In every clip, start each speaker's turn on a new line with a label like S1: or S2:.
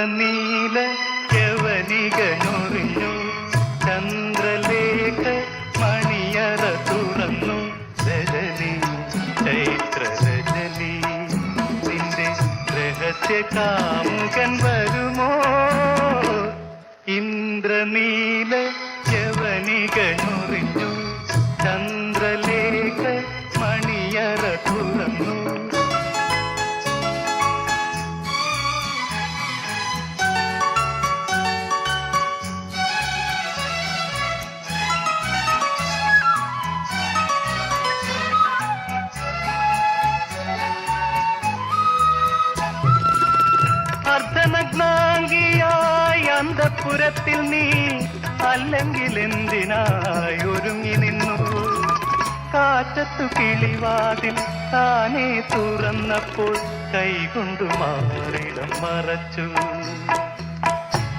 S1: ഇന്ദ്രനീല യവനികനൊറിഞ്ഞു ചന്ദ്രലേഖ മണിയറ തുറന്നു രജനി ചൈത്ര രജനി നിന്റെ രഹസ്യ കാമുകൻ വരുമോ ഇന്ദ്രനീല യവനികനൊറിഞ്ഞു ചന്ദ്രലേഖ മണിയറ തുറന്നു അർദ്ധനഗ്നാംഗിയായി അന്തഃപുരത്തിൽ നീ അല്ലെങ്കിൽ എന്തിനായി ഒരുങ്ങി നിന്നു കാറ്റത്തു കിളിവാതിൽ താനേ തുറന്നപ്പോൾ കൈകൊണ്ടു മാറിടം മറച്ചു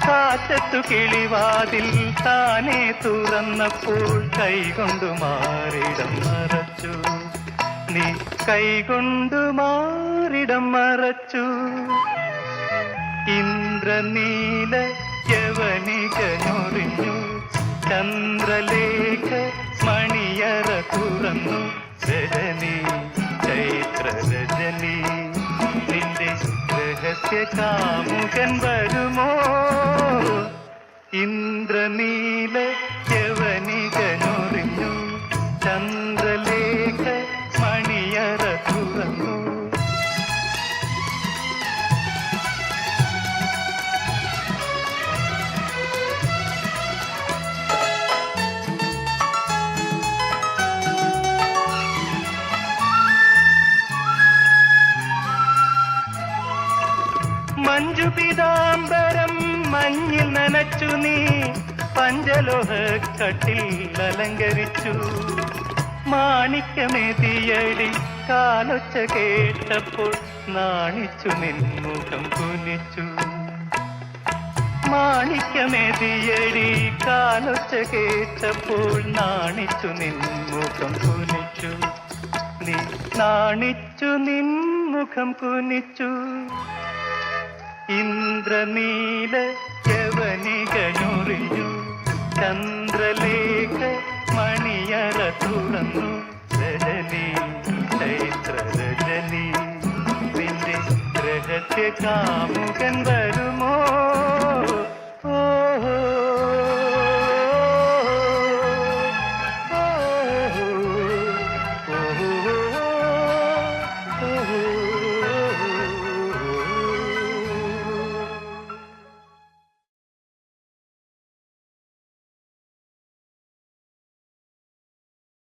S1: കാറ്റത്തു കിളിവാതിൽ താനേ തുറന്നപ്പോൾ കൈകൊണ്ടു മാറിടം മറച്ചു നീ കൈകൊണ്ടു മാറിടം മറച്ചു ഇന്ദ്രനീല യവനികനൊറിഞ്ഞു ചന്ദ്രലേഖ മണിയറ തുറന്നു രജനി ചൈത്ര രജനി നിന്റെ രഹസ്യ കാമുകൻ വരുമോ ഇന്ദ്രനീല യവനികനൊറിഞ്ഞു ചന്ദ്രലേഖ മണിയറ തുറന്നു മഞ്ജു പീതാംബരം മഞ്ഞിൽ നനച്ചു നീ പഞ്ചലോഹ കട്ടിൽ അലങ്കരിച്ചു മാണിക്യമേതിയടി കാലൊച്ച കേട്ടപ്പോൾ നാണിച്ചു നിൻമുഖം കുനിച്ചു മാണിക്യമേതിയടി കാലൊച്ച കേട്ടപ്പോൾ നാണിച്ചു നിൻമുഖം കുനിച്ചു നീ നാണിച്ചു നിൻമുഖം കുനിച്ചു ഇന്ദ്രനീല യവനികനൊറിഞ്ഞു ചന്ദ്രലേഖ മണിയറ തുറന്നു രജനി ചൈത്ര രജനി നിന്റെ രഹസ്യ കാമുകൻ വരുമോ